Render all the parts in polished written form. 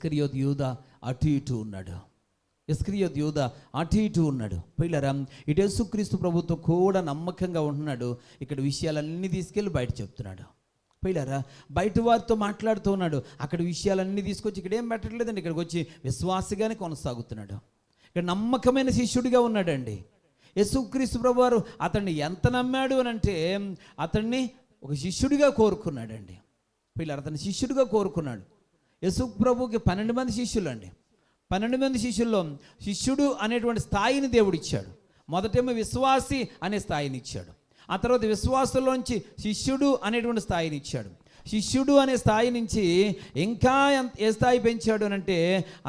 ఇస్కరియోతు యూదా అటు ఇటు ఉన్నాడు. ఇస్కరియోతు యూదా అటు ఇటు ఉన్నాడు. పిల్లరా, ఇటు యేసుక్రీస్తు ప్రభుతో కూడా నమ్మకంగా ఉంటున్నాడు. ఇక్కడ విషయాలన్నీ తీసుకెళ్ళి బయట చెప్తున్నాడు. పిల్లరా, బయట వారితో మాట్లాడుతూ ఉన్నాడు. అక్కడ విషయాలన్నీ తీసుకొచ్చి ఇక్కడ ఏం పెట్టట్లేదండి, ఇక్కడికి వచ్చి విశ్వాసిగానే కొనసాగుతున్నాడు. ఇక్కడ నమ్మకమైన శిష్యుడిగా ఉన్నాడండి. యేసుక్రీస్తు ప్రభు వారు అతన్ని ఎంత నమ్మాడు అని అంటే అతన్ని ఒక శిష్యుడిగా కోరుకున్నాడండి. పిల్లలు, అతన్ని శిష్యుడిగా కోరుకున్నాడు. యేసు ప్రభుకి 12 మంది శిష్యులు అండి. 12 మంది శిష్యుల్లో శిష్యుడు అనేటువంటి స్థాయిని దేవుడు ఇచ్చాడు. మొదటేమో విశ్వాసి అనే స్థాయిని ఇచ్చాడు. ఆ తర్వాత విశ్వాసంలోంచి శిష్యుడు అనేటువంటి స్థాయిని ఇచ్చాడు. శిష్యుడు అనే స్థాయి నుంచి ఇంకా ఏ స్థాయి పెంచాడు అని అంటే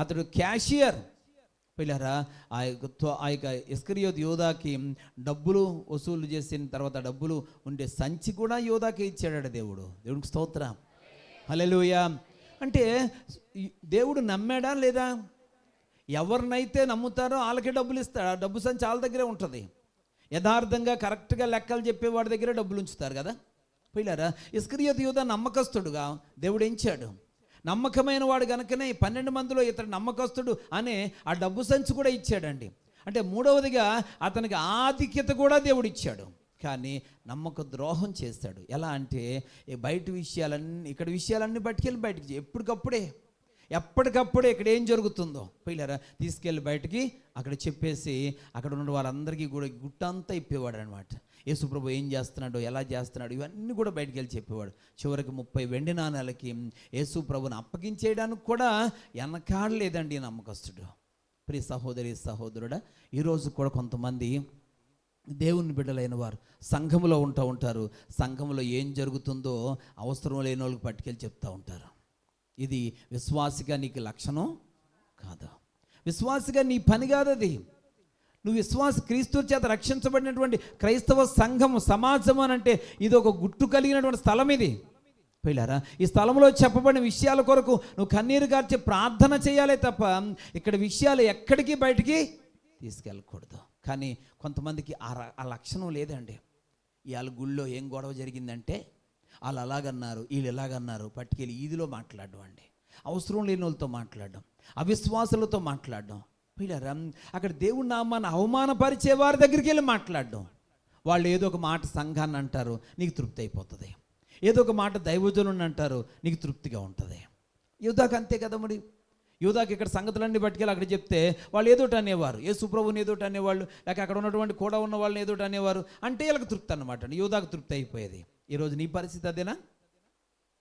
అతడు క్యాషియర్. పిల్లరా, ఆ యొక్క ఇస్కరియోతు యోధాకి డబ్బులు వసూలు చేసిన తర్వాత డబ్బులు ఉండే సంచి కూడా యోధాకి ఇచ్చాడు దేవుడు. దేవుడికి స్తోత్రం, హల్లెలూయా. అంటే దేవుడు నమ్మాడా లేదా? ఎవరినైతే నమ్ముతారో వాళ్ళకే డబ్బులు ఇస్తాడు. ఆ డబ్బు సంచి వాళ్ళ దగ్గరే ఉంటుంది. యథార్థంగా కరెక్ట్గా లెక్కలు చెప్పేవాడి దగ్గరే డబ్బులు ఉంచుతారు కదా. పిల్లరా, ఇస్కరియోతు యోధా నమ్మకస్తుడుగా దేవుడు ఎంచాడు. నమ్మకమైన వాడు కనుకనే 12 మందిలో ఇతడు నమ్మకస్తుడు అనే ఆ డబ్బు సంచి కూడా ఇచ్చాడండి. అంటే మూడవదిగా అతనికి ఆధిక్యత కూడా దేవుడు ఇచ్చాడు. కానీ నమ్మక ద్రోహం చేస్తాడు. ఎలా అంటే బయట విషయాలన్నీ ఇక్కడ విషయాలన్నీ పట్టుకెళ్ళి బయటికి ఎప్పటికప్పుడే ఇక్కడ ఏం జరుగుతుందో పిల్లరా తీసుకెళ్ళి బయటికి అక్కడ చెప్పేసి అక్కడ ఉన్న వాళ్ళందరికీ కూడా గుట్టంతా ఇప్పేవాడు అనమాట. యేసు ప్రభు ఏం చేస్తున్నాడో, ఎలా చేస్తున్నాడు, ఇవన్నీ కూడా బయటికి వెళ్ళి చెప్పేవాడు. చివరికి 30 వెండి నాణాలకి యేసు ప్రభుని అప్పగించేయడానికి కూడా వెనకాడలేదండి నమ్మకస్తుడు. ప్రియ సహోదరి సహోదరుడా, ఈరోజు కూడా కొంతమంది దేవుని బిడ్డలైన వారు సంఘంలో ఉంటారు. సంఘంలో ఏం జరుగుతుందో అవసరం లేని వాళ్ళకి పట్టుకెళ్ళి చెప్తూ ఉంటారు. ఇది విశ్వాసిగా నీకు లక్షణం కాదు. విశ్వాసిగా నీ పని కాదు అది. నువ్వు క్రీస్తు చేత రక్షించబడినటువంటి క్రైస్తవ సంఘం సమాజం అని అంటే ఇది ఒక గుట్టు కలిగినటువంటి స్థలం. ఇది పిల్లరా, ఈ స్థలంలో చెప్పబడిన విషయాల కొరకు నువ్వు కన్నీరు గార్చి ప్రార్థన చేయాలి తప్ప ఇక్కడ విషయాలు ఎక్కడికి బయటికి తీసుకెళ్ళకూడదు. కానీ కొంతమందికి ఆ లక్షణం లేదండి. ఇవాళ గుళ్ళో ఏం గొడవ జరిగిందంటే వాళ్ళు అలాగన్నారు, వీళ్ళు ఎలాగన్నారు, పట్టుకెళ్ళి ఈదిలో మాట్లాడడం అండి. అవసరం లేని వాళ్ళతో మాట్లాడడం, అవిశ్వాసులతో మాట్లాడడం. పిల్లరా, అక్కడ దేవుడి నామాన్ని అవమానపరిచే వారి దగ్గరికి వెళ్ళి మాట్లాడడం. వాళ్ళు ఏదో ఒక మాట సంఘాన్ని అంటారు, నీకు తృప్తి అయిపోతుంది. ఏదో ఒక మాట దైవజనుని అంటారు, నీకు తృప్తిగా ఉంటుంది. యూదాకు అంతే కదా. మరి యూదాకి ఇక్కడ సంగతులన్నీ పట్టుకెళ్ళి అక్కడ చెప్తే వాళ్ళు ఏదోటి అనేవారు, యేసు ప్రభువుని ఏదోటి అనేవాళ్ళు, లేక అక్కడ ఉన్నటువంటి కూడా ఉన్న వాళ్ళని ఏదోటి అనేవారు. అంటే వీళ్ళకి తృప్తి అన్నమాట. యూదాకు తృప్తి అయిపోయేది. ఈరోజు నీ పరిస్థితి అదేనా?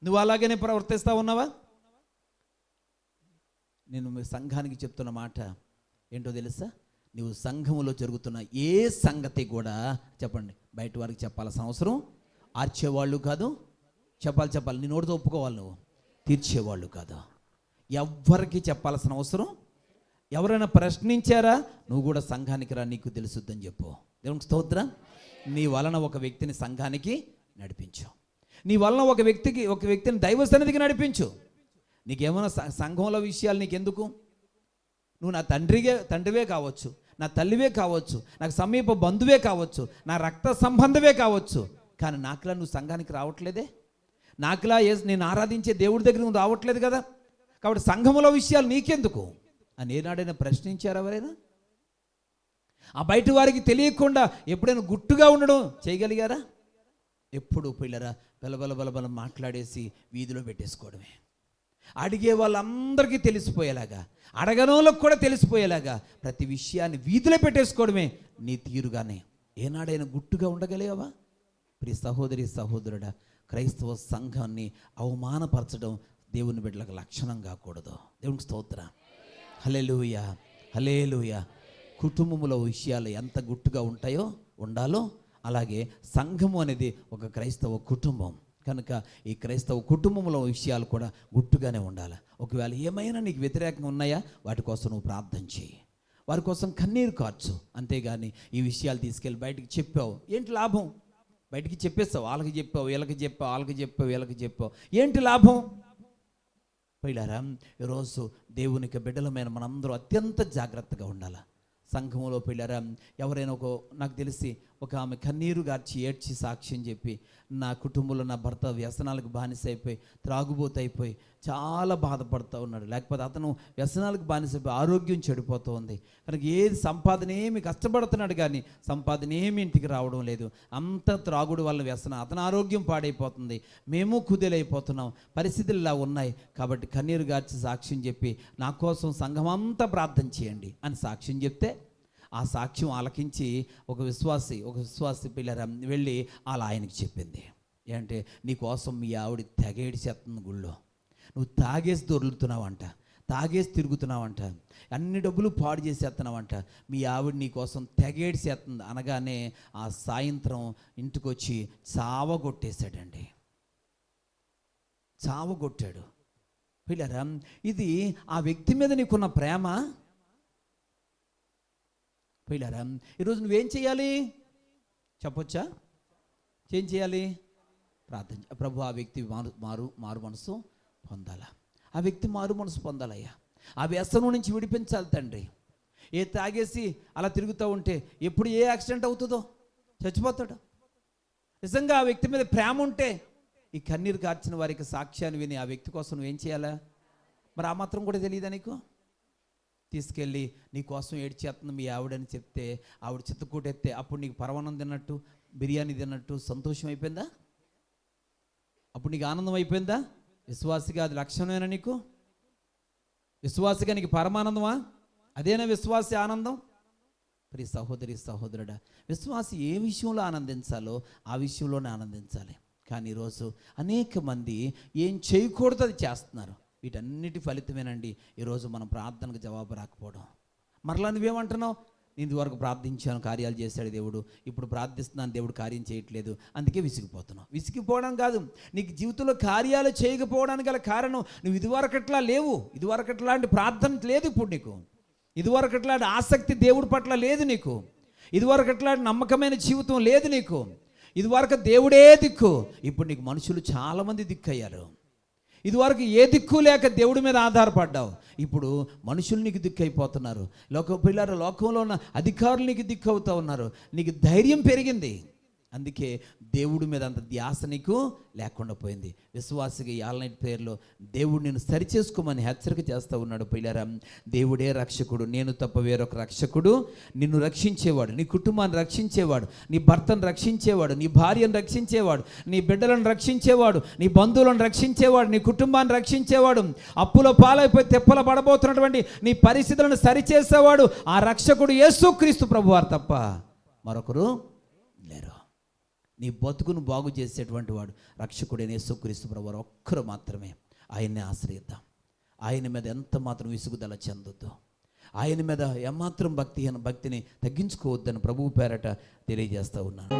నువ్వు అలాగనే ప్రవర్తిస్తూ ఉన్నావా? నేను మీ సంఘానికి చెప్తున్న మాట ఏంటో తెలుసా? నువ్వు సంఘములో జరుగుతున్న ఏ సంగతి కూడా చెప్పండి బయట వారికి చెప్పాల్సిన అవసరం, ఆర్చేవాళ్ళు కాదు, చెప్పాలి నీ నోటితో ఒప్పుకోవాలి, నువ్వు తీర్చేవాళ్ళు కాదు. ఎవ్వరికి చెప్పాల్సిన అవసరం. ఎవరైనా ప్రశ్నించారా, నువ్వు కూడా సంఘానికి రా, నీకు తెలుసుద్దని చెప్పు. దేవునికి స్తోత్రం. నీ వలన ఒక వ్యక్తిని సంఘానికి నడిపించు. నీ వలన ఒక వ్యక్తిని దైవ సన్నిధికి నడిపించు. నీకేమైనా సంఘంలో విషయాలు నీకెందుకు? నువ్వు నా తండ్రివే కావచ్చు, నా తల్లివే కావచ్చు, నాకు సమీప బంధువే కావచ్చు, నా రక్త సంబంధమే కావచ్చు. కానీ నాకులా నువ్వు సంఘానికి రావట్లేదే, నాకులా నేను ఆరాధించే దేవుడి దగ్గర నువ్వు రావట్లేదు కదా. కాబట్టి సంఘములో విషయాలు నీకెందుకు అని ఏనాడైనా ప్రశ్నించారు ఎవరైనా? ఆ బయట వారికి తెలియకుండా ఎప్పుడైనా గుట్టుగా ఉండడం చేయగలిగారా? ఎప్పుడు పిల్లరా బలబల మాట్లాడేసి వీధిలో పెట్టేసుకోవడమే. అడిగే వాళ్ళందరికీ తెలిసిపోయేలాగా, అడగనోళ్ళకు కూడా తెలిసిపోయేలాగా ప్రతి విషయాన్ని వీధిలో పెట్టేసుకోవడమే నీ తీరుగానే. ఏనాడైనా గుట్టుగా ఉండగలిగావా? ప్రియ సహోదరి సహోదరుడా, క్రైస్తవ సంఘాన్ని అవమానపరచడం దేవుని బిడ్డలకు లక్షణం కాకూడదు. దేవునికి స్తోత్రం. హల్లెలూయా, హల్లెలూయా. కుటుంబంలో విషయాలు ఎంత గుట్టుగా ఉండాలో అలాగే సంఘము అనేది ఒక క్రైస్తవ కుటుంబం కనుక ఈ క్రైస్తవ కుటుంబంలో విషయాలు కూడా గుట్టుగానే ఉండాలి. ఒకవేళ ఏమైనా నీకు వ్యతిరేకంగా ఉన్నాయా, వాటి కోసం నువ్వు ప్రార్థన చేయి, వారి కోసం కన్నీరు కార్చు. అంతేగాని ఈ విషయాలు తీసుకెళ్ళి బయటికి చెప్పావు, ఏంటి లాభం? బయటికి చెప్పేస్తావు, వాళ్ళకి చెప్పావు, వీళ్ళకి చెప్పావు, ఏంటి లాభం? పిల్లారా, ఈరోజు దేవునికి బిడ్డలమైన మనందరూ అత్యంత జాగ్రత్తగా ఉండాలి. సంఘంలో పిల్లారా, ఎవరైనా నాకు తెలిసి ఒక ఆమె కన్నీరు గార్చి ఏడ్చి సాక్ష్యం చెప్పి, నా కుటుంబంలో నా భర్త వ్యసనాలకు బానిస అయిపోయి త్రాగుబోతు అయిపోయి చాలా బాధపడుతూ ఉన్నాడు. లేకపోతే అతను వ్యసనాలకు బానిస అయిపోయి ఆరోగ్యం చెడిపోతూ ఉంది. కనుక ఏది సంపాదన ఏమి కష్టపడుతున్నాడు కానీ సంపాదన ఏమి ఇంటికి రావడం లేదు. అంత త్రాగుడు వల్ల వ్యసనం, అతని ఆరోగ్యం పాడైపోతుంది, మేము కుదేలైపోతున్నాం, పరిస్థితులు ఇలా ఉన్నాయి. కాబట్టి కన్నీరు గార్చి సాక్ష్యం చెప్పి నా కోసం సంఘం అంతా ప్రార్థన చేయండి అని సాక్ష్యం చెప్తే, ఆ సాక్ష్యం ఆలకించి ఒక విశ్వాసి పిల్లర వెళ్ళి అలా ఆయనకి చెప్పింది, ఏంటంటే నీ కోసం మీ ఆవిడ తెగేడి చేస్తుంది గుళ్ళో, నువ్వు తాగేసి దొరుకుతున్నావంట, తాగేసి తిరుగుతున్నావంట, అన్ని డబ్బులు పాడు చేసేస్తున్నావంట, మీ ఆవిడ నీ కోసం తెగేడి చేస్తుంది అనగానే ఆ సాయంత్రం ఇంటికి వచ్చి చావగొట్టేశాడండి. చావగొట్టాడు. పిల్లరా, ఇది ఆ వ్యక్తి మీద నీకున్న ప్రేమ. పిల్లరా, ఈరోజు నువ్వేం చేయాలి చెప్పొచ్చా? ఏం చేయాలి? ప్రార్థన. ప్రభు, ఆ వ్యక్తి మారు మనసు పొందాలా, ఆ వ్యక్తి మారు మనసు పొందాలయ్యా, ఆ వ్యసనం నుంచి విడిపించాలి తండ్రి. ఏ తాగేసి అలా తిరుగుతూ ఉంటే ఎప్పుడు ఏ యాక్సిడెంట్ అవుతుందో, చచ్చిపోతాడు. నిజంగా ఆ వ్యక్తి మీద ప్రేమ ఉంటే ఈ కన్నీరు కార్చిన వారికి సాక్ష్యాన్ని విని ఆ వ్యక్తి కోసం నువ్వేం చేయాలా? మరి ఆ మాత్రం కూడా తెలియదా నీకు? తీసుకెళ్ళి నీ కోసం ఏడ్చేస్తుంది మీ ఆవిడని చెప్తే ఆవిడ చిత్తకూటెత్తే అప్పుడు నీకు పరమాన్నం తిన్నట్టు, బిర్యానీ తిన్నట్టు సంతోషం అయిపోయిందా? అప్పుడు నీకు ఆనందం అయిపోయిందా? విశ్వాసిగా అది లక్షణమేనా నీకు? విశ్వాసిగా నీకు పరమానందమా? అదేనా విశ్వాసి ఆనందం? ప్రియ సహోదరి సహోదరుడా, విశ్వాసి ఏ విషయంలో ఆనందించాలో ఆ విషయంలోనే ఆనందించాలి. కానీ ఈరోజు అనేక మంది ఏం చేయకూడదు అది చేస్తున్నారు. వీటన్నిటి ఫలితమేనండి ఈరోజు మనం ప్రార్థనకు జవాబు రాకపోవడం. మరలా నువ్వేమంటున్నావు? నేను ఇదివరకు ప్రార్థించాను, కార్యాలు చేశాడు దేవుడు, ఇప్పుడు ప్రార్థిస్తున్నాను, దేవుడు కార్యం చేయట్లేదు, అందుకే విసిగిపోతున్నావు. విసిగిపోవడం కాదు, నీకు జీవితంలో కార్యాలు చేయకపోవడానికి గల కారణం నువ్వు ఇదివరకట్లా లేవు. ఇదివరకట్లాంటి ప్రార్థన లేదు ఇప్పుడు నీకు. ఇదివరకట్లాంటి ఆసక్తి దేవుడి పట్ల లేదు నీకు. ఇదివరకట్లాంటి నమ్మకమైన జీవితం లేదు నీకు. ఇదివరకు దేవుడే దిక్కు, ఇప్పుడు నీకు మనుషులు చాలామంది దిక్కయ్యారు. ఇదివరకు ఏ దిక్కు లేక దేవుడి మీద ఆధారపడ్డావు, ఇప్పుడు మనుషులు నీకు దిక్కు అయిపోతున్నారు. లోకంలో ఉన్న అధికారులు నీకు దిక్కు అవుతూ ఉన్నారు. నీకు ధైర్యం పెరిగింది, అందుకే దేవుడి మీద అంత ధ్యాస నీకు లేకుండా పోయింది. విశ్వాసిగా యాలనైట్ పేరులో దేవుడు నిన్ను సరిచేసుకోమని హెచ్చరిక చేస్తూ ఉన్నాడు. పిల్లరా, దేవుడే రక్షకుడు, నేను తప్ప వేరొక రక్షకుడు నిన్ను రక్షించేవాడు, నీ కుటుంబాన్ని రక్షించేవాడు, నీ భర్తను రక్షించేవాడు, నీ భార్యను రక్షించేవాడు, నీ బిడ్డలను రక్షించేవాడు, నీ బంధువులను రక్షించేవాడు, నీ కుటుంబాన్ని రక్షించేవాడు, అప్పుల పాలైపోయి తెప్పల పడబోతున్నటువంటి నీ పరిస్థితులను సరిచేసేవాడు ఆ రక్షకుడు యేసుక్రీస్తు ప్రభువారు తప్ప మరొకరు లేరు. నీ బతుకును బాగు చేసేటువంటి వాడు రక్షకుడైన యేసుక్రీస్తు ప్రభువారు ఒక్కరు మాత్రమే. ఆయన్ని ఆశ్రయిద్దాం. ఆయన మీద ఎంత మాత్రం విసుగుదల చెందొద్దు, ఆయన మీద ఏమాత్రం భక్తిని తగ్గించుకోవద్దని ప్రభువు పేరట తెలియజేస్తూ ఉన్నాను.